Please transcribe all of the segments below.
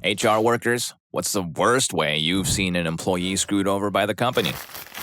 HR workers, what's the worst way you've seen an employee screwed over by the company?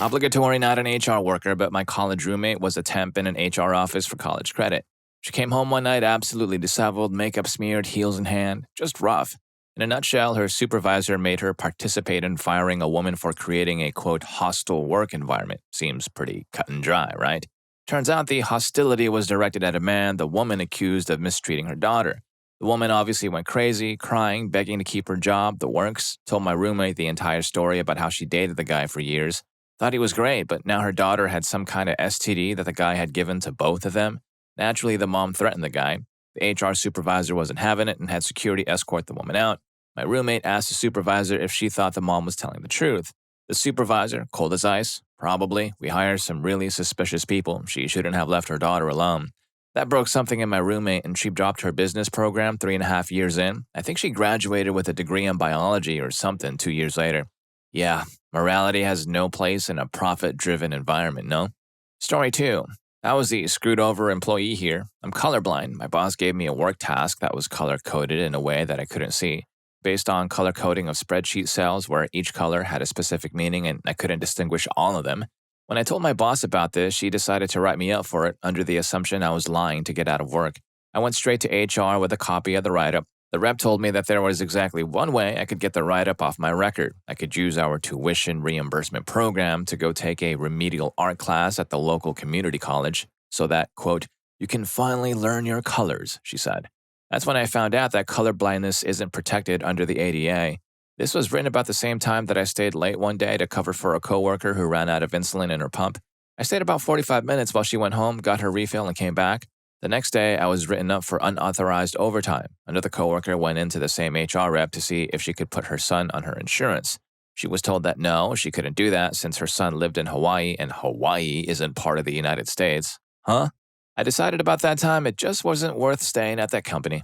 Obligatory, not an HR worker, but my college roommate was a temp in an HR office for college credit. She came home one night absolutely disheveled, makeup smeared, heels in hand, just rough. In a nutshell, her supervisor made her participate in firing a woman for creating a, quote, hostile work environment. Seems pretty cut and dry, right? Turns out the hostility was directed at a man the woman accused of mistreating her daughter. The woman obviously went crazy, crying, begging to keep her job, the works, told my roommate the entire story about how she dated the guy for years. Thought he was great, but now her daughter had some kind of STD that the guy had given to both of them. Naturally, the mom threatened the guy. The HR supervisor wasn't having it and had security escort the woman out. My roommate asked the supervisor if she thought the mom was telling the truth. The supervisor, cold as ice, probably. We hired some really suspicious people. She shouldn't have left her daughter alone. That broke something in my roommate, and she dropped her business program 3.5 years in. I think she graduated with a degree in biology or something 2 years later. Yeah, morality has no place in a profit-driven environment, no? Story 2. I was the screwed-over employee here. I'm colorblind. My boss gave me a work task that was color-coded in a way that I couldn't see, based on color coding of spreadsheet cells where each color had a specific meaning and I couldn't distinguish all of them. When I told my boss about this, she decided to write me up for it under the assumption I was lying to get out of work. I went straight to HR with a copy of the write-up. The rep told me that there was exactly one way I could get the write-up off my record. I could use our tuition reimbursement program to go take a remedial art class at the local community college so that, quote, you can finally learn your colors, she said. That's when I found out that colorblindness isn't protected under the ADA. This was written about the same time that I stayed late one day to cover for a coworker who ran out of insulin in her pump. I stayed about 45 minutes while she went home, got her refill, and came back. The next day, I was written up for unauthorized overtime. Another coworker went into the same HR rep to see if she could put her son on her insurance. She was told that no, she couldn't do that since her son lived in Hawaii and Hawaii isn't part of the United States. Huh? I decided about that time it just wasn't worth staying at that company.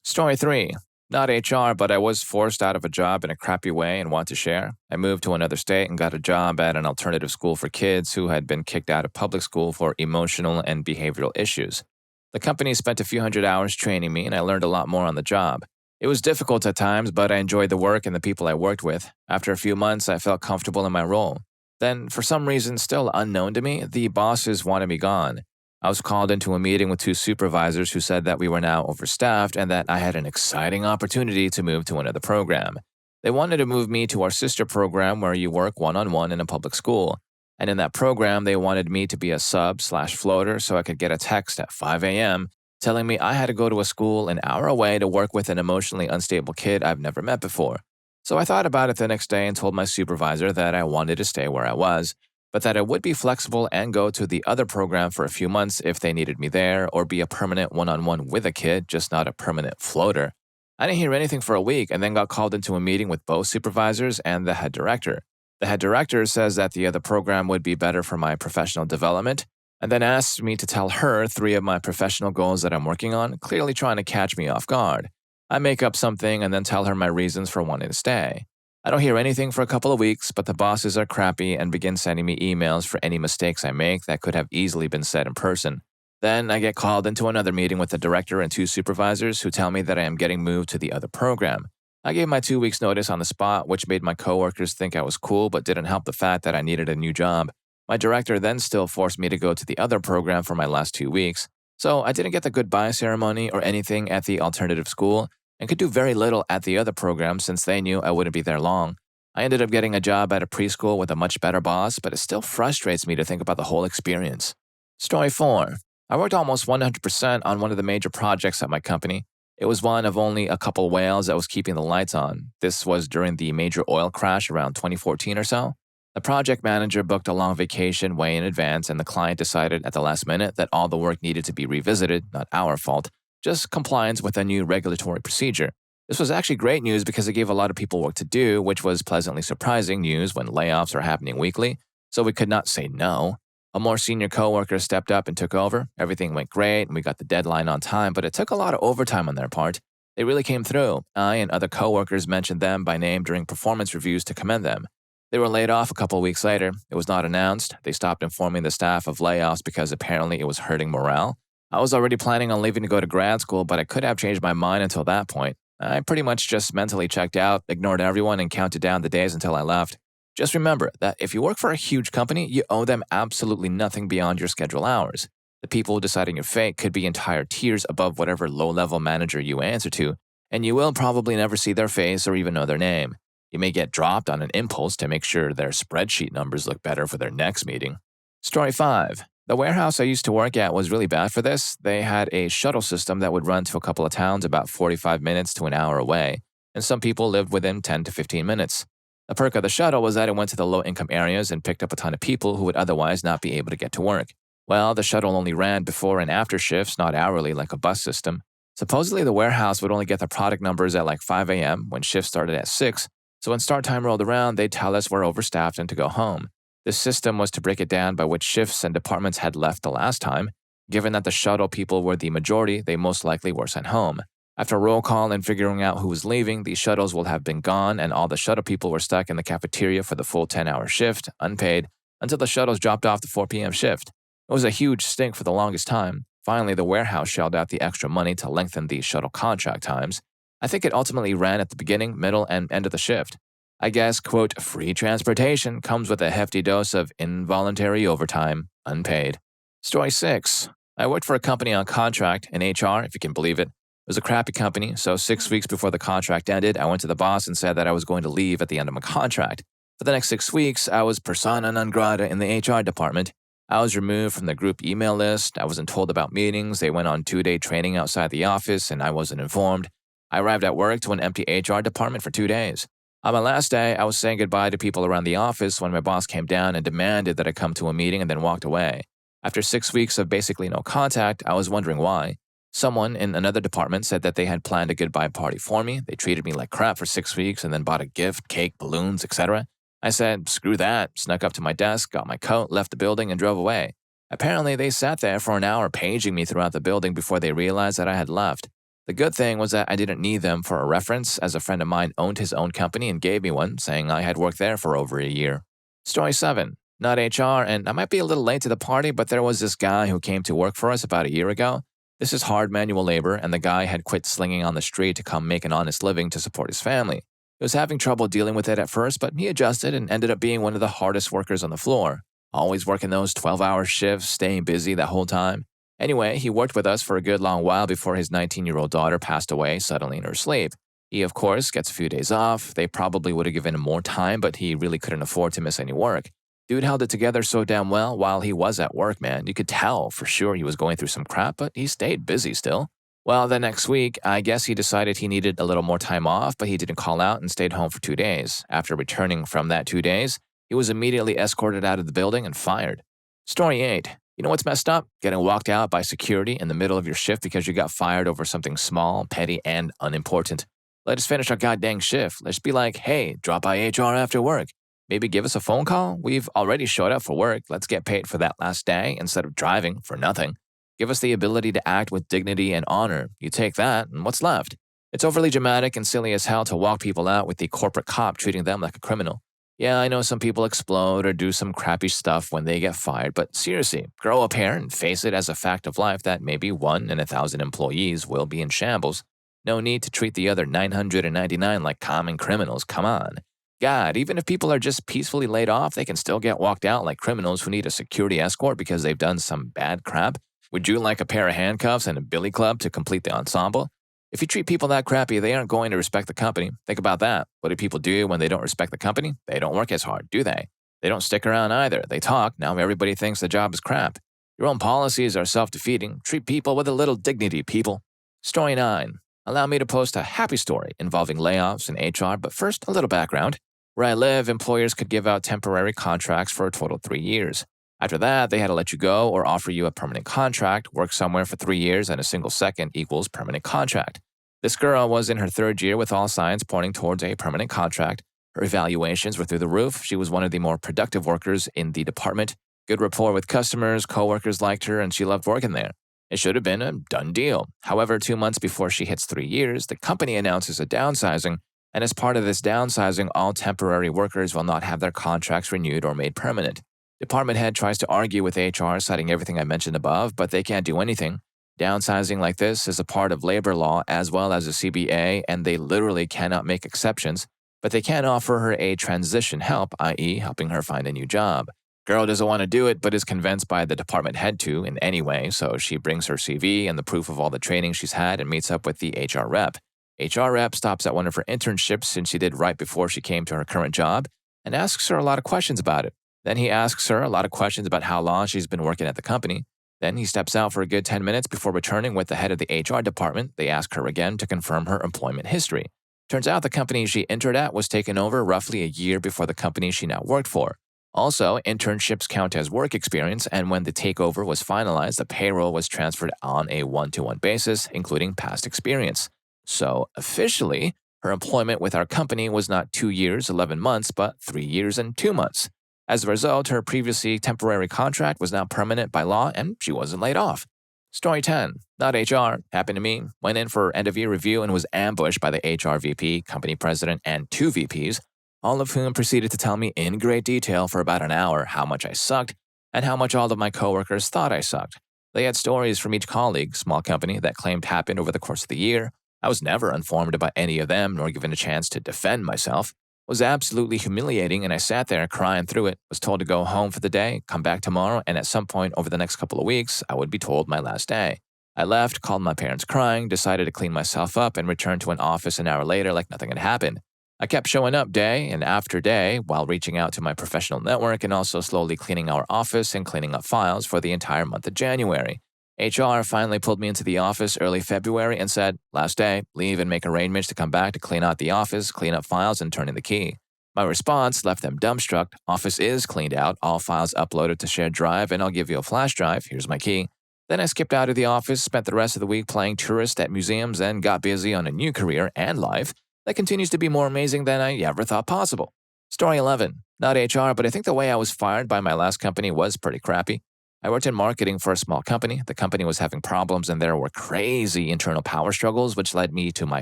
Story 3. Not HR, but I was forced out of a job in a crappy way and want to share. I moved to another state and got a job at an alternative school for kids who had been kicked out of public school for emotional and behavioral issues. The company spent a few hundred hours training me, and I learned a lot more on the job. It was difficult at times, but I enjoyed the work and the people I worked with. After a few months, I felt comfortable in my role. Then, for some reason still unknown to me, the bosses wanted me gone. I was called into a meeting with 2 supervisors who said that we were now overstaffed and that I had an exciting opportunity to move to another program. They wanted to move me to our sister program where you work one-on-one in a public school. And in that program, they wanted me to be a sub/floater so I could get a text at 5 a.m. telling me I had to go to a school an hour away to work with an emotionally unstable kid I've never met before. So I thought about it the next day and told my supervisor that I wanted to stay where I was, but that I would be flexible and go to the other program for a few months if they needed me there, or be a permanent one-on-one with a kid, just not a permanent floater. I didn't hear anything for a week and then got called into a meeting with both supervisors and the head director. The head director says that the other program would be better for my professional development, and then asks me to tell her 3 of my professional goals that I'm working on, clearly trying to catch me off guard. I make up something and then tell her my reasons for wanting to stay. I don't hear anything for a couple of weeks, but the bosses are crappy and begin sending me emails for any mistakes I make that could have easily been said in person. Then I get called into another meeting with the director and 2 supervisors who tell me that I am getting moved to the other program. I gave my 2 weeks notice on the spot, which made my coworkers think I was cool but didn't help the fact that I needed a new job. My director then still forced me to go to the other program for my last 2 weeks. So I didn't get the goodbye ceremony or anything at the alternative school, and could do very little at the other program since they knew I wouldn't be there long. I ended up getting a job at a preschool with a much better boss, but it still frustrates me to think about the whole experience. Story 4. I worked almost 100% on one of the major projects at my company. It was one of only a couple whales that was keeping the lights on. This was during the major oil crash around 2014 or so. The project manager booked a long vacation way in advance, and the client decided at the last minute that all the work needed to be revisited, not our fault, just compliance with a new regulatory procedure. This was actually great news because it gave a lot of people work to do, which was pleasantly surprising news when layoffs are happening weekly, so we could not say no. A more senior coworker stepped up and took over. Everything went great, and we got the deadline on time, but it took a lot of overtime on their part. They really came through. I and other coworkers mentioned them by name during performance reviews to commend them. They were laid off a couple weeks later. It was not announced. They stopped informing the staff of layoffs because apparently it was hurting morale. I was already planning on leaving to go to grad school, but I could have changed my mind until that point. I pretty much just mentally checked out, ignored everyone, and counted down the days until I left. Just remember that if you work for a huge company, you owe them absolutely nothing beyond your schedule hours. The people deciding your fate could be entire tiers above whatever low-level manager you answer to, and you will probably never see their face or even know their name. You may get dropped on an impulse to make sure their spreadsheet numbers look better for their next meeting. Story 5. The warehouse I used to work at was really bad for this. They had a shuttle system that would run to a couple of towns about 45 minutes to an hour away, and some people lived within 10 to 15 minutes. The perk of the shuttle was that it went to the low-income areas and picked up a ton of people who would otherwise not be able to get to work. Well, the shuttle only ran before and after shifts, not hourly like a bus system. Supposedly, the warehouse would only get the product numbers at like 5 a.m. when shifts started at 6, so when start time rolled around, they'd tell us we're overstaffed and to go home. This system was to break it down by which shifts and departments had left the last time. Given that the shuttle people were the majority, they most likely were sent home. After roll call and figuring out who was leaving, the shuttles will have been gone and all the shuttle people were stuck in the cafeteria for the full 10-hour shift, unpaid, until the shuttles dropped off the 4 p.m. shift. It was a huge stink for the longest time. Finally, the warehouse shelled out the extra money to lengthen the shuttle contract times. I think it ultimately ran at the beginning, middle, and end of the shift. I guess, quote, free transportation comes with a hefty dose of involuntary overtime, unpaid. Story 6. I worked for a company on contract in HR, if you can believe it. It was a crappy company, so 6 weeks before the contract ended, I went to the boss and said that I was going to leave at the end of my contract. For the next 6 weeks, I was persona non grata in the HR department. I was removed from the group email list. I wasn't told about meetings. They went on 2-day training outside the office, and I wasn't informed. I arrived at work to an empty HR department for 2 days. On my last day, I was saying goodbye to people around the office when my boss came down and demanded that I come to a meeting and then walked away. After 6 weeks of basically no contact, I was wondering why. Someone in another department said that they had planned a goodbye party for me. They treated me like crap for 6 weeks and then bought a gift, cake, balloons, etc. I said, screw that, snuck up to my desk, got my coat, left the building, and drove away. Apparently, they sat there for an hour paging me throughout the building before they realized that I had left. The good thing was that I didn't need them for a reference, as a friend of mine owned his own company and gave me one, saying I had worked there for over a year. Story 7. Not HR, and I might be a little late to the party, but there was this guy who came to work for us about a year ago. This is hard manual labor, and the guy had quit slinging on the street to come make an honest living to support his family. He was having trouble dealing with it at first, but he adjusted and ended up being one of the hardest workers on the floor. Always working those 12-hour shifts, staying busy the whole time. Anyway, he worked with us for a good long while before his 19-year-old daughter passed away suddenly in her sleep. He, of course, gets a few days off. They probably would have given him more time, but he really couldn't afford to miss any work. Dude held it together so damn well while he was at work, man. You could tell for sure he was going through some crap, but he stayed busy still. Well, the next week, I guess he decided he needed a little more time off, but he didn't call out and stayed home for 2 days. After returning from that 2 days, he was immediately escorted out of the building and fired. Story 8. You know what's messed up? Getting walked out by security in the middle of your shift because you got fired over something small, petty, and unimportant. Let us finish our goddamn shift. Let's be like, hey, drop by HR after work. Maybe give us a phone call? We've already showed up for work. Let's get paid for that last day instead of driving for nothing. Give us the ability to act with dignity and honor. You take that, and what's left? It's overly dramatic and silly as hell to walk people out with the corporate cop treating them like a criminal. Yeah, I know some people explode or do some crappy stuff when they get fired, but seriously, grow up here and face it as a fact of life that maybe 1 in 1,000 employees will be in shambles. No need to treat the other 999 like common criminals, come on. God, even if people are just peacefully laid off, they can still get walked out like criminals who need a security escort because they've done some bad crap. Would you like a pair of handcuffs and a billy club to complete the ensemble? If you treat people that crappy, they aren't going to respect the company. Think about that. What do people do when they don't respect the company? They don't work as hard, do they? They don't stick around either. They talk. Now everybody thinks the job is crap. Your own policies are self-defeating. Treat people with a little dignity, people. Story 9. Allow me to post a happy story involving layoffs and HR, but first, a little background. Where I live, employers could give out temporary contracts for a total of 3 years. After that, they had to let you go or offer you a permanent contract. Work somewhere for 3 years and a single second equals permanent contract. This girl was in her 3rd year with all signs pointing towards a permanent contract. Her evaluations were through the roof. She was one of the more productive workers in the department. Good rapport with customers, coworkers liked her, and she loved working there. It should have been a done deal. However, 2 months before she hits 3 years, the company announces a downsizing, and as part of this downsizing, all temporary workers will not have their contracts renewed or made permanent. Department head tries to argue with HR, citing everything I mentioned above, but they can't do anything. Downsizing like this is a part of labor law as well as a CBA, and they literally cannot make exceptions, but they can offer her a transition help, i.e., helping her find a new job. Girl doesn't want to do it, but is convinced by the department head to in any way, so she brings her CV and the proof of all the training she's had and meets up with the HR rep. HR rep stops at one of her internships since she did right before she came to her current job and asks her a lot of questions about it. Then he asks her a lot of questions about how long she's been working at the company. Then he steps out for a good 10 minutes before returning with the head of the HR department. They ask her again to confirm her employment history. Turns out the company she entered at was taken over roughly a year before the company she now worked for. Also, internships count as work experience, and when the takeover was finalized, the payroll was transferred on a one-to-one basis, including past experience. So, officially, her employment with our company was not 2 years, 11 months, but 3 years and 2 months. As a result, her previously temporary contract was now permanent by law, and she wasn't laid off. Story 10. Not HR. Happened to me. Went in for end-of-year review and was ambushed by the HR VP, company president, and 2 VPs, all of whom proceeded to tell me in great detail for about an hour how much I sucked and how much all of my coworkers thought I sucked. They had stories from each colleague, small company, that claimed happened over the course of the year. I was never informed about any of them nor given a chance to defend myself. It was absolutely humiliating, and I sat there crying through it, was told to go home for the day, come back tomorrow, and at some point over the next couple of weeks, I would be told my last day. I left, called my parents crying, decided to clean myself up, and returned to an office an hour later like nothing had happened. I kept showing up day and after day while reaching out to my professional network and also slowly cleaning our office and cleaning up files for the entire month of January. HR finally pulled me into the office early February and said, last day, leave and make arrangements to come back to clean out the office, clean up files, and turn in the key. My response left them dumbstruck. Office is cleaned out, all files uploaded to shared drive, and I'll give you a flash drive. Here's my key. Then I skipped out of the office, spent the rest of the week playing tourist at museums, and got busy on a new career and life that continues to be more amazing than I ever thought possible. Story 11. Not HR, but I think the way I was fired by my last company was pretty crappy. I worked in marketing for a small company. The company was having problems and there were crazy internal power struggles, which led me to my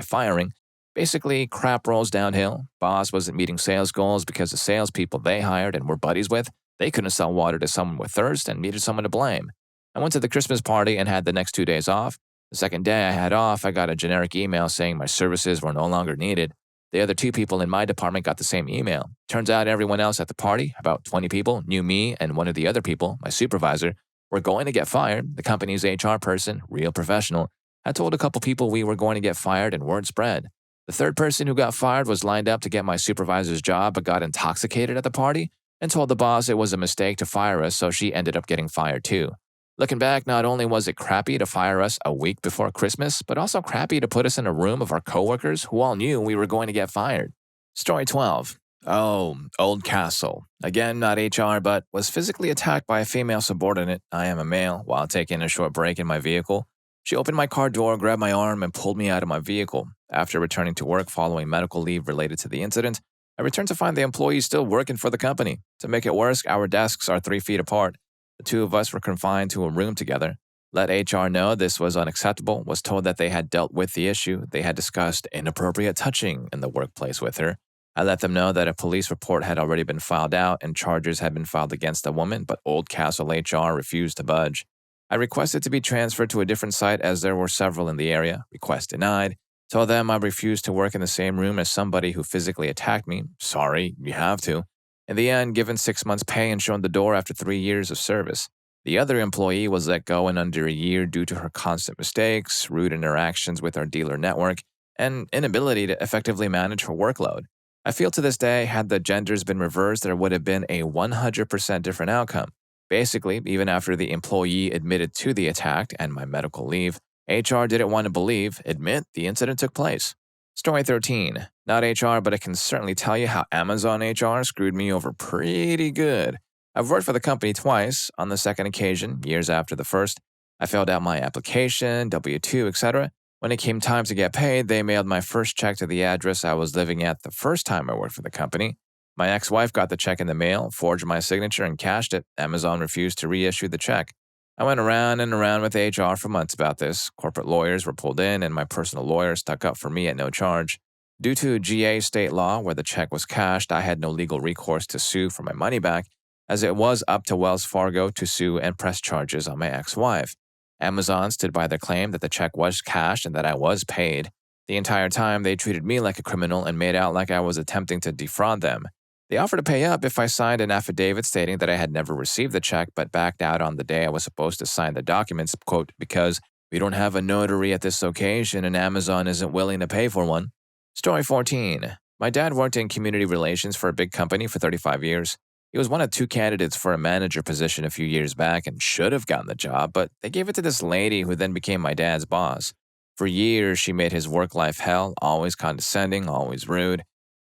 firing. Basically, crap rolls downhill. Boss wasn't meeting sales goals because the salespeople they hired and were buddies with, they couldn't sell water to someone with thirst and needed someone to blame. I went to the Christmas party and had the next 2 days off. The second day I had off, I got a generic email saying my services were no longer needed. The other 2 people in my department got the same email. Turns out everyone else at the party, about 20 people, knew me and one of the other people, my supervisor, were going to get fired. The company's HR person, real professional, had told a couple people we were going to get fired and word spread. The third person who got fired was lined up to get my supervisor's job but got intoxicated at the party and told the boss it was a mistake to fire us, so she ended up getting fired too. Looking back, not only was it crappy to fire us a week before Christmas, but also crappy to put us in a room of our coworkers who all knew we were going to get fired. Story 12. Oh, Old Castle. Again, not HR, but was physically attacked by a female subordinate, I am a male, while taking a short break in my vehicle. She opened my car door, grabbed my arm, and pulled me out of my vehicle. After returning to work following medical leave related to the incident, I returned to find the employee still working for the company. To make it worse, our desks are 3 feet apart. The 2 of us were confined to a room together. Let HR know this was unacceptable, was told that they had dealt with the issue. They had discussed inappropriate touching in the workplace with her. I let them know that a police report had already been filed out and charges had been filed against the woman, but Old Castle HR refused to budge. I requested to be transferred to a different site as there were several in the area. Request denied. Told them I refused to work in the same room as somebody who physically attacked me. Sorry, you have to. In the end, given 6 months' pay and shown the door after 3 years of service. The other employee was let go in under a year due to her constant mistakes, rude interactions with our dealer network, and inability to effectively manage her workload. I feel to this day, had the genders been reversed, there would have been a 100% different outcome. Basically, even after the employee admitted to the attack and my medical leave, HR didn't want to admit the incident took place. Story 13. Not HR, but I can certainly tell you how Amazon HR screwed me over pretty good. I've worked for the company twice. On the second occasion, years after the first, I filled out my application, W-2, etc. When it came time to get paid, they mailed my first check to the address I was living at the first time I worked for the company. My ex-wife got the check in the mail, forged my signature, and cashed it. Amazon refused to reissue the check. I went around and around with HR for months about this. Corporate lawyers were pulled in, and my personal lawyer stuck up for me at no charge. Due to GA state law where the check was cashed, I had no legal recourse to sue for my money back, as it was up to Wells Fargo to sue and press charges on my ex-wife. Amazon stood by their claim that the check was cashed and that I was paid. The entire time, they treated me like a criminal and made out like I was attempting to defraud them. They offered to pay up if I signed an affidavit stating that I had never received the check but backed out on the day I was supposed to sign the documents, quote, because we don't have a notary at this location and Amazon isn't willing to pay for one. Story 14. My dad worked in community relations for a big company for 35 years. He was one of 2 candidates for a manager position a few years back and should have gotten the job, but they gave it to this lady who then became my dad's boss. For years, she made his work-life hell, always condescending, always rude.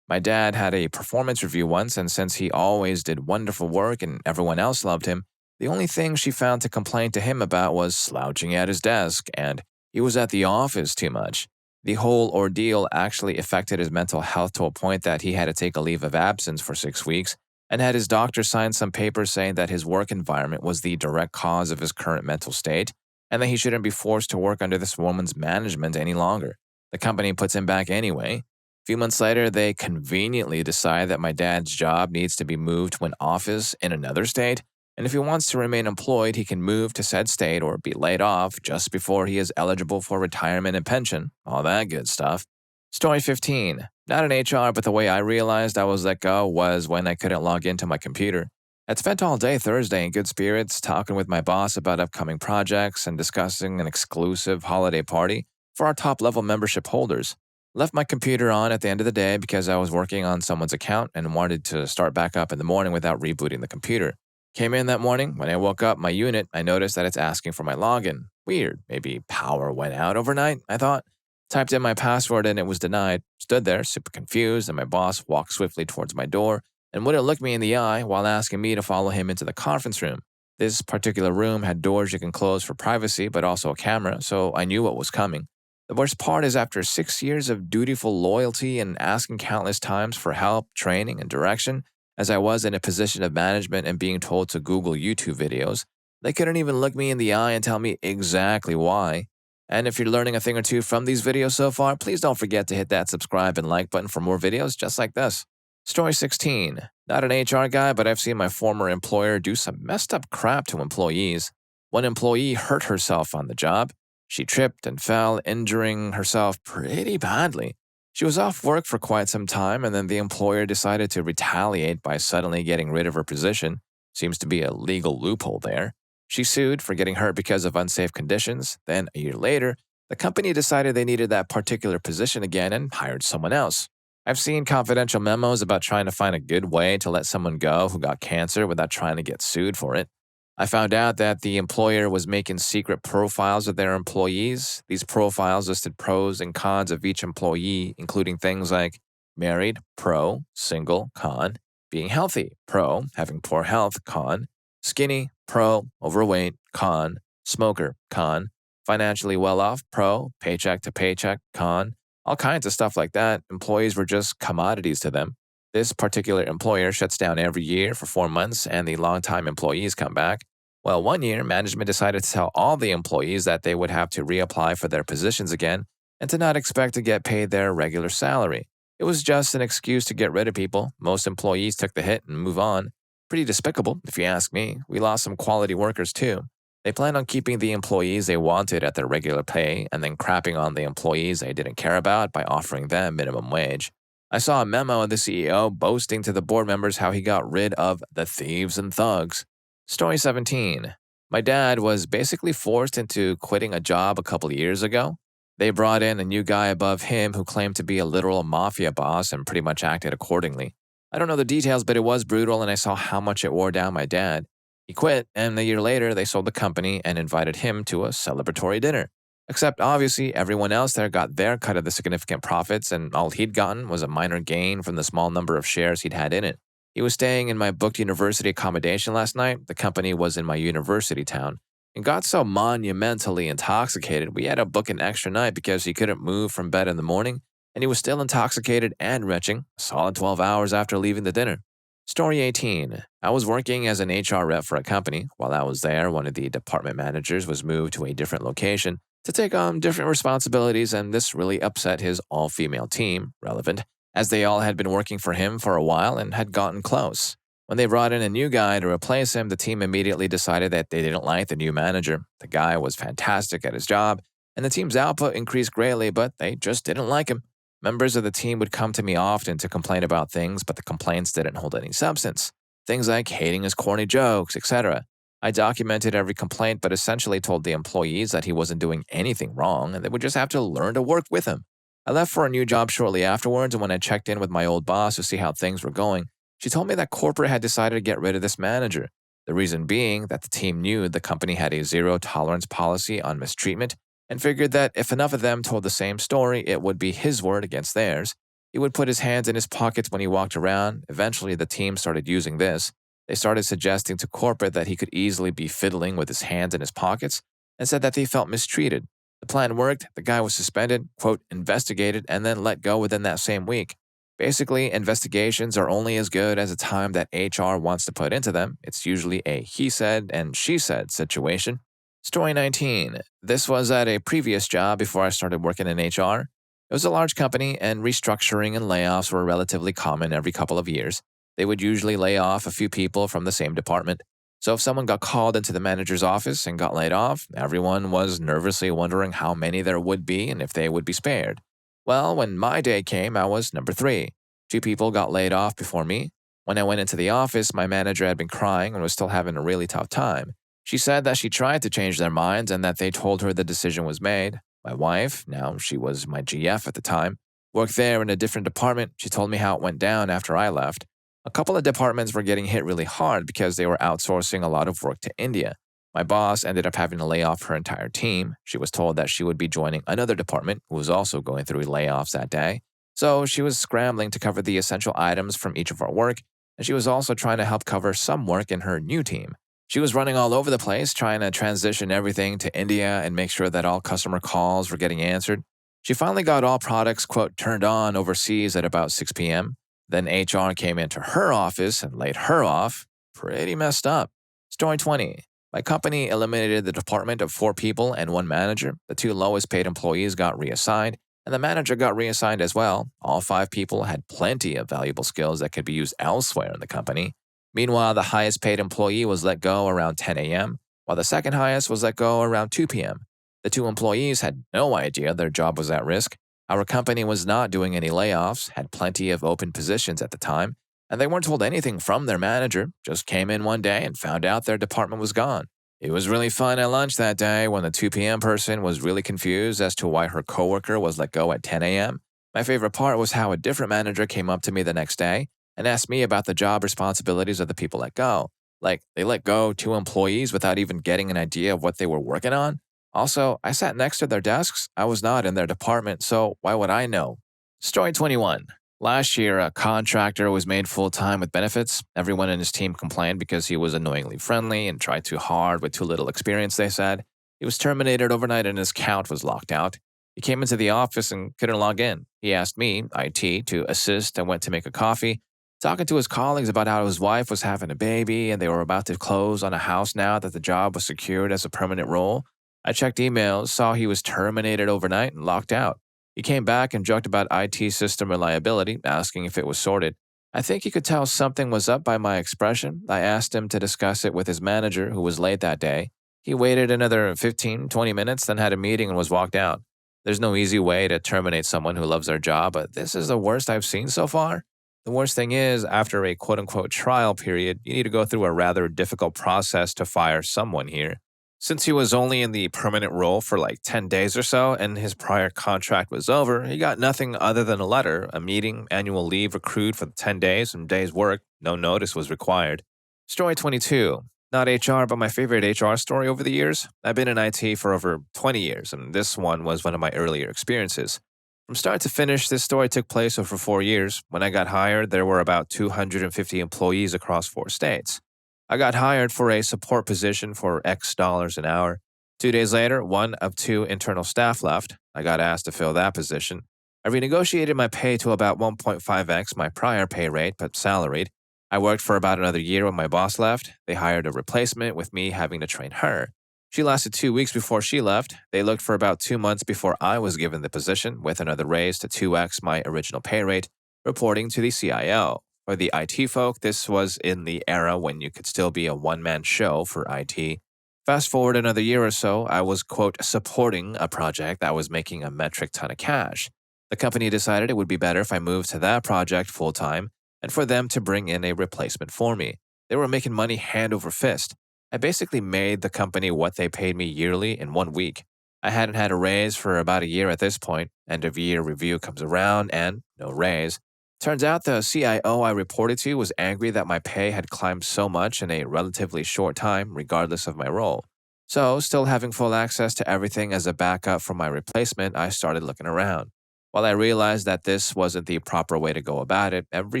My dad had a performance review once, and since he always did wonderful work and everyone else loved him, the only thing she found to complain to him about was slouching at his desk, and he was at the office too much. The whole ordeal actually affected his mental health to a point that he had to take a leave of absence for 6 weeks and had his doctor sign some papers saying that his work environment was the direct cause of his current mental state and that he shouldn't be forced to work under this woman's management any longer. The company puts him back anyway. A few months later, they conveniently decide that my dad's job needs to be moved to an office in another state, and if he wants to remain employed, he can move to said state or be laid off just before he is eligible for retirement and pension, all that good stuff. Story 15. Not in HR, but the way I realized I was let go was when I couldn't log into my computer. I'd spent all day Thursday in good spirits, talking with my boss about upcoming projects and discussing an exclusive holiday party for our top-level membership holders. Left my computer on at the end of the day because I was working on someone's account and wanted to start back up in the morning without rebooting the computer. Came in that morning. When I woke up my unit, I noticed that it's asking for my login. Weird. Maybe power went out overnight, I thought. Typed in my password and it was denied. Stood there, super confused, and my boss walked swiftly towards my door and wouldn't look me in the eye while asking me to follow him into the conference room. This particular room had doors you can close for privacy, but also a camera, so I knew what was coming. The worst part is after 6 years of dutiful loyalty and asking countless times for help, training, and direction, as I was in a position of management and being told to Google YouTube videos, they couldn't even look me in the eye and tell me exactly why. And if you're learning a thing or two from these videos so far, please don't forget to hit that subscribe and like button for more videos just like this. Story 16. Not an HR guy, but I've seen my former employer do some messed up crap to employees. One employee hurt herself on the job. She tripped and fell, injuring herself pretty badly. She was off work for quite some time, and then the employer decided to retaliate by suddenly getting rid of her position. Seems to be a legal loophole there. She sued for getting hurt because of unsafe conditions. Then, a year later, the company decided they needed that particular position again and hired someone else. I've seen confidential memos about trying to find a good way to let someone go who got cancer without trying to get sued for it. I found out that the employer was making secret profiles of their employees. These profiles listed pros and cons of each employee, including things like married, pro, single, con, being healthy, pro, having poor health, con, skinny, pro, overweight, con, smoker, con, financially well-off, pro, paycheck to paycheck, con, all kinds of stuff like that. Employees were just commodities to them. This particular employer shuts down every year for 4 months, and the longtime employees come back. Well, one year, management decided to tell all the employees that they would have to reapply for their positions again and to not expect to get paid their regular salary. It was just an excuse to get rid of people. Most employees took the hit and move on. Pretty despicable, if you ask me. We lost some quality workers, too. They planned on keeping the employees they wanted at their regular pay and then crapping on the employees they didn't care about by offering them minimum wage. I saw a memo of the CEO boasting to the board members how he got rid of the thieves and thugs. Story 17. My dad was basically forced into quitting a job a couple years ago. They brought in a new guy above him who claimed to be a literal mafia boss and pretty much acted accordingly. I don't know the details, but it was brutal and I saw how much it wore down my dad. He quit, and a year later they sold the company and invited him to a celebratory dinner. Except obviously everyone else there got their cut of the significant profits, and all he'd gotten was a minor gain from the small number of shares he'd had in it. He was staying in my booked university accommodation last night. The company was in my university town, and got so monumentally intoxicated we had to book an extra night because he couldn't move from bed in the morning, and he was still intoxicated and retching, a solid 12 hours after leaving the dinner. Story 18. I was working as an HR rep for a company. While I was there, one of the department managers was moved to a different location to take on different responsibilities, and this really upset his all-female team, Relevant, as they all had been working for him for a while and had gotten close. When they brought in a new guy to replace him, the team immediately decided that they didn't like the new manager. The guy was fantastic at his job, and the team's output increased greatly, but they just didn't like him. Members of the team would come to me often to complain about things, but the complaints didn't hold any substance. Things like hating his corny jokes, etc. I documented every complaint, but essentially told the employees that he wasn't doing anything wrong and they would just have to learn to work with him. I left for a new job shortly afterwards, and when I checked in with my old boss to see how things were going, she told me that corporate had decided to get rid of this manager. The reason being that the team knew the company had a zero tolerance policy on mistreatment and figured that if enough of them told the same story, it would be his word against theirs. He would put his hands in his pockets when he walked around. Eventually, the team started using this. They started suggesting to corporate that he could easily be fiddling with his hands in his pockets and said that they felt mistreated. The plan worked. The guy was suspended, quote, investigated, and then let go within that same week. Basically, investigations are only as good as the time that HR wants to put into them. It's usually a he said and she said situation. Story 19. This was at a previous job before I started working in HR. It was a large company, and restructuring and layoffs were relatively common every couple of years. They would usually lay off a few people from the same department. So if someone got called into the manager's office and got laid off, everyone was nervously wondering how many there would be and if they would be spared. Well, when my day came, I was number 3. 2 people got laid off before me. When I went into the office, my manager had been crying and was still having a really tough time. She said that she tried to change their minds and that they told her the decision was made. My wife, now she was my GF at the time, worked there in a different department. She told me how it went down after I left. A couple of departments were getting hit really hard because they were outsourcing a lot of work to India. My boss ended up having to lay off her entire team. She was told that she would be joining another department who was also going through layoffs that day. So she was scrambling to cover the essential items from each of our work, and she was also trying to help cover some work in her new team. She was running all over the place, trying to transition everything to India and make sure that all customer calls were getting answered. She finally got all products, quote, turned on overseas at about 6 p.m. Then HR came into her office and laid her off. Pretty messed up. Story 20. My company eliminated the department of 4 people and 1 manager. The 2 lowest paid employees got reassigned, and the manager got reassigned as well. All 5 people had plenty of valuable skills that could be used elsewhere in the company. Meanwhile, the highest paid employee was let go around 10 a.m., while the second highest was let go around 2 p.m. The 2 employees had no idea their job was at risk. Our company was not doing any layoffs, had plenty of open positions at the time, and they weren't told anything from their manager, just came in one day and found out their department was gone. It was really fun at lunch that day when the 2 p.m. person was really confused as to why her coworker was let go at 10 a.m. My favorite part was how a different manager came up to me the next day and asked me about the job responsibilities of the people let go. Like, they let go 2 employees without even getting an idea of what they were working on? Also, I sat next to their desks. I was not in their department, so why would I know? Story 21. Last year, a contractor was made full-time with benefits. Everyone in his team complained because he was annoyingly friendly and tried too hard with too little experience, they said. He was terminated overnight and his account was locked out. He came into the office and couldn't log in. He asked me, IT, to assist and went to make a coffee, talking to his colleagues about how his wife was having a baby and they were about to close on a house now that the job was secured as a permanent role. I checked emails, saw he was terminated overnight and locked out. He came back and joked about IT system reliability, asking if it was sorted. I think he could tell something was up by my expression. I asked him to discuss it with his manager, who was late that day. He waited another 15-20 minutes, then had a meeting and was walked out. There's no easy way to terminate someone who loves their job, but this is the worst I've seen so far. The worst thing is, after a quote-unquote trial period, you need to go through a rather difficult process to fire someone here. Since he was only in the permanent role for like 10 days or so and his prior contract was over, he got nothing other than a letter, a meeting, annual leave accrued for the 10 days and days worked. No notice was required. Story 22. Not HR, but my favorite HR story over the years. I've been in IT for over 20 years, and this one was one of my earlier experiences. From start to finish, this story took place over 4 years. When I got hired, there were about 250 employees across 4 states. I got hired for a support position for X dollars an hour. 2 days later, 1 of 2 internal staff left. I got asked to fill that position. I renegotiated my pay to about 1.5x my prior pay rate, but salaried. I worked for about another year when my boss left. They hired a replacement with me having to train her. She lasted 2 weeks before she left. They looked for about 2 months before I was given the position with another raise to 2x my original pay rate, reporting to the CIO. For the IT folk, this was in the era when you could still be a one-man show for IT. Fast forward another year or so, I was, quote, supporting a project that was making a metric ton of cash. The company decided it would be better if I moved to that project full-time and for them to bring in a replacement for me. They were making money hand over fist. I basically made the company what they paid me yearly in 1 week. I hadn't had a raise for about a year at this point. End of year review comes around and no raise. Turns out the CIO I reported to was angry that my pay had climbed so much in a relatively short time, regardless of my role. So, still having full access to everything as a backup for my replacement, I started looking around. While I realized that this wasn't the proper way to go about it, every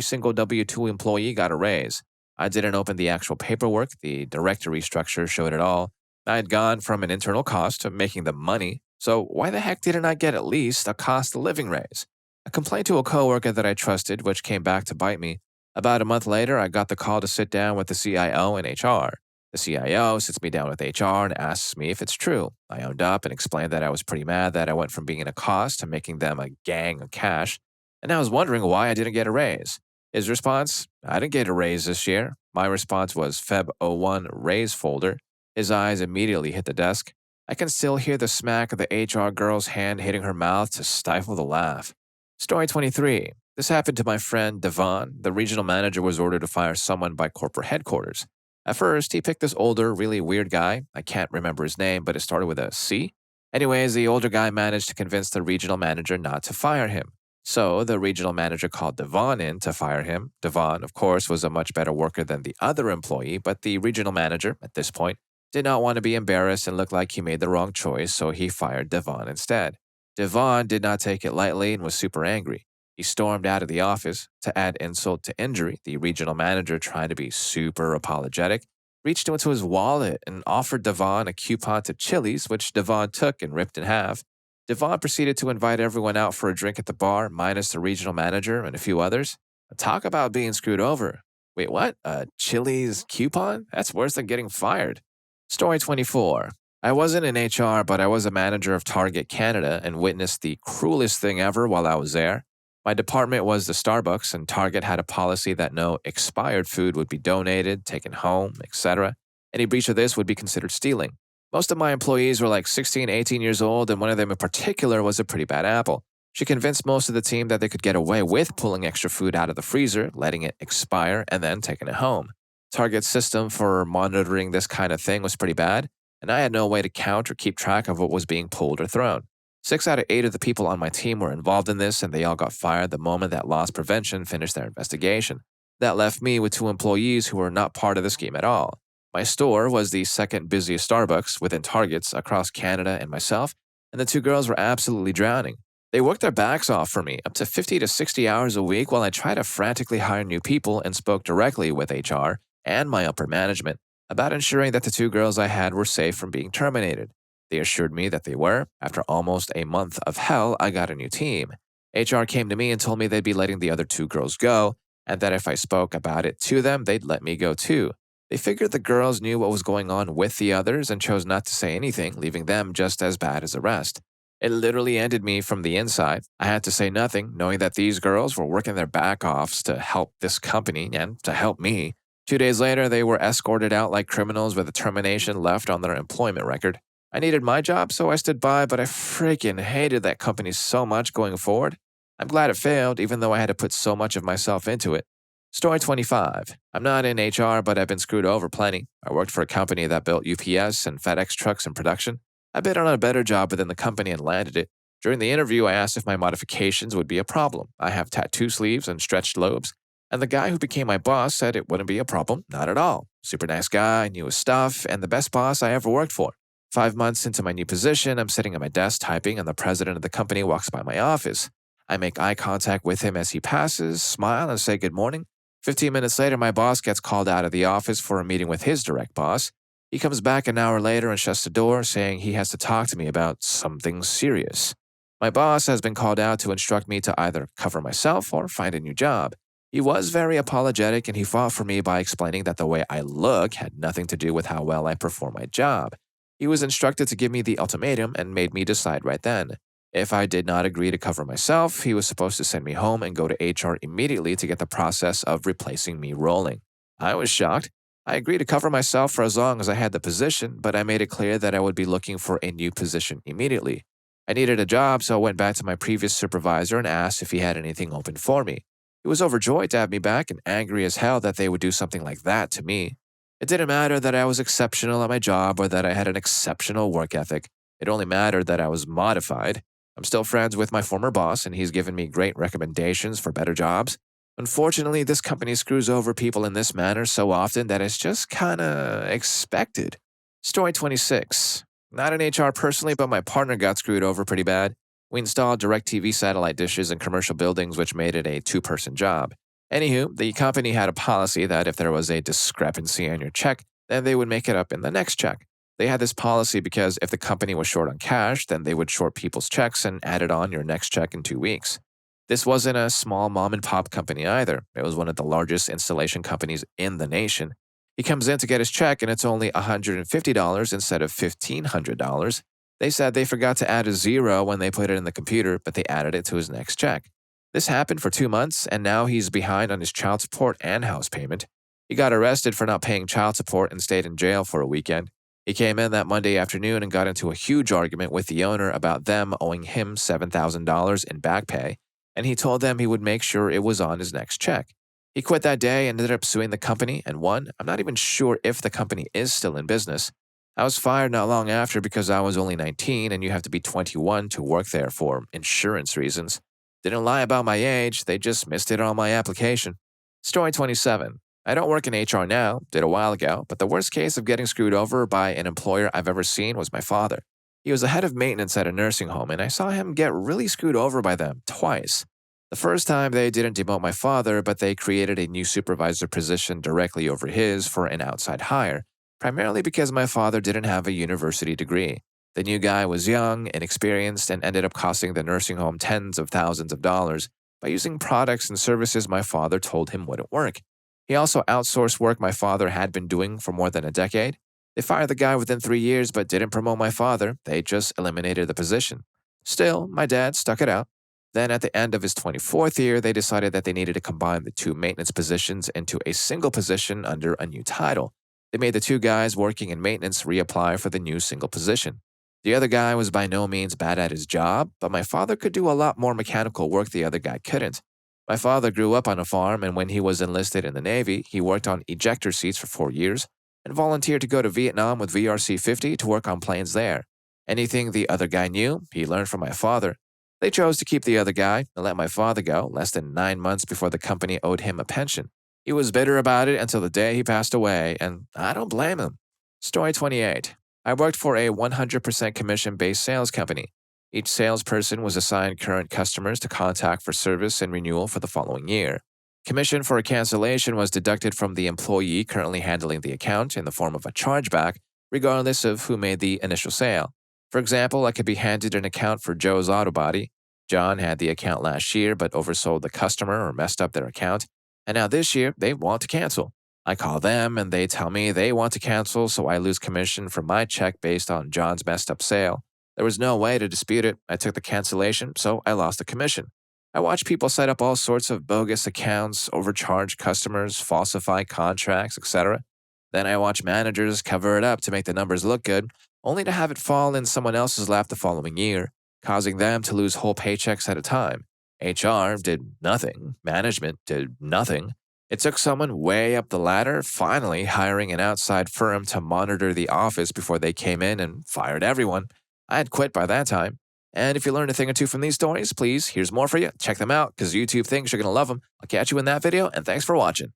single W 2 employee got a raise. I didn't open the actual paperwork, the directory structure showed it all. I had gone from an internal cost to making the money, so why the heck didn't I get at least a cost of living raise? I complained to a coworker that I trusted, which came back to bite me. About a month later, I got the call to sit down with the CIO and HR. The CIO sits me down with HR and asks me if it's true. I owned up and explained that I was pretty mad that I went from being a cost to making them a gang of cash, and I was wondering why I didn't get a raise. His response, I didn't get a raise this year. My response was Feb '01 raise folder. His eyes immediately hit the desk. I can still hear the smack of the HR girl's hand hitting her mouth to stifle the laugh. Story 23. This happened to my friend Devon. The regional manager was ordered to fire someone by corporate headquarters. At first, he picked this older, really weird guy. I can't remember his name, but it started with a C. Anyways, the older guy managed to convince the regional manager not to fire him. So the regional manager called Devon in to fire him. Devon, of course, was a much better worker than the other employee, but the regional manager, at this point, did not want to be embarrassed and look like he made the wrong choice, so he fired Devon instead. Devon did not take it lightly and was super angry. He stormed out of the office. To add insult to injury, the regional manager, trying to be super apologetic, reached into his wallet and offered Devon a coupon to Chili's, which Devon took and ripped in half. Devon proceeded to invite everyone out for a drink at the bar, minus the regional manager and a few others. Talk about being screwed over. Wait, what? A Chili's coupon? That's worse than getting fired. Story 24. I wasn't in HR, but I was a manager of Target Canada and witnessed the cruelest thing ever while I was there. My department was the Starbucks, and Target had a policy that no expired food would be donated, taken home, etc. Any breach of this would be considered stealing. Most of my employees were like 16, 18 years old, and one of them in particular was a pretty bad apple. She convinced most of the team that they could get away with pulling extra food out of the freezer, letting it expire, and then taking it home. Target's system for monitoring this kind of thing was pretty bad, and I had no way to count or keep track of what was being pulled or thrown. 6 out of 8 of the people on my team were involved in this, and they all got fired the moment that loss prevention finished their investigation. That left me with 2 employees who were not part of the scheme at all. My store was the second busiest Starbucks within Targets across Canada and myself, and the 2 girls were absolutely drowning. They worked their backs off for me, up to 50 to 60 hours a week, while I tried to frantically hire new people and spoke directly with HR and my upper management about ensuring that the 2 girls I had were safe from being terminated. They assured me that they were. After almost a month of hell, I got a new team. HR came to me and told me they'd be letting the other 2 girls go, and that if I spoke about it to them, they'd let me go too. They figured the girls knew what was going on with the others and chose not to say anything, leaving them just as bad as the rest. It literally ended me from the inside. I had to say nothing, knowing that these girls were working their back offs to help this company and to help me. 2 days later, they were escorted out like criminals with a termination left on their employment record. I needed my job, so I stood by, but I freaking hated that company so much going forward. I'm glad it failed, even though I had to put so much of myself into it. Story 25. I'm not in HR, but I've been screwed over plenty. I worked for a company that built UPS and FedEx trucks in production. I bid on a better job within the company and landed it. During the interview, I asked if my modifications would be a problem. I have tattoo sleeves and stretched lobes, and the guy who became my boss said it wouldn't be a problem, not at all. Super nice guy, knew his stuff, and the best boss I ever worked for. 5 months into my new position, I'm sitting at my desk typing, and the president of the company walks by my office. I make eye contact with him as he passes, smile, and say good morning. 15 minutes later, my boss gets called out of the office for a meeting with his direct boss. He comes back an hour later and shuts the door, saying he has to talk to me about something serious. My boss has been called out to instruct me to either cover myself or find a new job. He was very apologetic, and he fought for me by explaining that the way I look had nothing to do with how well I perform my job. He was instructed to give me the ultimatum and made me decide right then. If I did not agree to cover myself, he was supposed to send me home and go to HR immediately to get the process of replacing me rolling. I was shocked. I agreed to cover myself for as long as I had the position, but I made it clear that I would be looking for a new position immediately. I needed a job, so I went back to my previous supervisor and asked if he had anything open for me. He was overjoyed to have me back and angry as hell that they would do something like that to me. It didn't matter that I was exceptional at my job or that I had an exceptional work ethic. It only mattered that I was modified. I'm still friends with my former boss, and he's given me great recommendations for better jobs. Unfortunately, this company screws over people in this manner so often that it's just kinda expected. Story 26. Not in HR personally, but my partner got screwed over pretty bad. We installed DirecTV satellite dishes in commercial buildings, which made it a two-person job. Anywho, the company had a policy that if there was a discrepancy on your check, then they would make it up in the next check. They had this policy because if the company was short on cash, then they would short people's checks and add it on your next check in 2 weeks. This wasn't a small mom and pop company either. It was one of the largest installation companies in the nation. He comes in to get his check and it's only $150 instead of $1,500. They said they forgot to add a zero when they put it in the computer, but they added it to his next check. This happened for 2 months, and now he's behind on his child support and house payment. He got arrested for not paying child support and stayed in jail for a weekend. He came in that Monday afternoon and got into a huge argument with the owner about them owing him $7,000 in back pay, and he told them he would make sure it was on his next check. He quit that day and ended up suing the company and won. I'm not even sure if the company is still in business. I was fired not long after because I was only 19 and you have to be 21 to work there for insurance reasons. Didn't lie about my age, they just missed it on my application. Story 27. I don't work in HR now, did a while ago, but the worst case of getting screwed over by an employer I've ever seen was my father. He was the head of maintenance at a nursing home, and I saw him get really screwed over by them twice. The first time, they didn't demote my father, but they created a new supervisor position directly over his for an outside hire, primarily because my father didn't have a university degree. The new guy was young, inexperienced, and ended up costing the nursing home tens of thousands of dollars by using products and services my father told him wouldn't work. He also outsourced work my father had been doing for more than a decade. They fired the guy within 3 years but didn't promote my father, they just eliminated the position. Still, my dad stuck it out. Then at the end of his 24th year, they decided that they needed to combine the two maintenance positions into a single position under a new title. They made the two guys working in maintenance reapply for the new single position. The other guy was by no means bad at his job, but my father could do a lot more mechanical work the other guy couldn't. My father grew up on a farm, and when he was enlisted in the Navy, he worked on ejector seats for 4 years and volunteered to go to Vietnam with VRC-50 to work on planes there. Anything the other guy knew, he learned from my father. They chose to keep the other guy and let my father go less than 9 months before the company owed him a pension. He was bitter about it until the day he passed away, and I don't blame him. Story 28. I worked for a 100% commission-based sales company. Each salesperson was assigned current customers to contact for service and renewal for the following year. Commission for a cancellation was deducted from the employee currently handling the account in the form of a chargeback, regardless of who made the initial sale. For example, I could be handed an account for Joe's Auto Body. John had the account last year but oversold the customer or messed up their account, and now this year they want to cancel. I call them and they tell me they want to cancel, so I lose commission from my check based on John's messed up sale. There was no way to dispute it. I took the cancellation, so I lost the commission. I watch people set up all sorts of bogus accounts, overcharge customers, falsify contracts, etc. Then I watch managers cover it up to make the numbers look good, only to have it fall in someone else's lap the following year, causing them to lose whole paychecks at a time. HR did nothing. Management did nothing. It took someone way up the ladder finally hiring an outside firm to monitor the office before they came in and fired everyone. I had quit by that time. And if you learned a thing or two from these stories, please, here's more for you. Check them out, because YouTube thinks you're going to love them. I'll catch you in that video, and thanks for watching.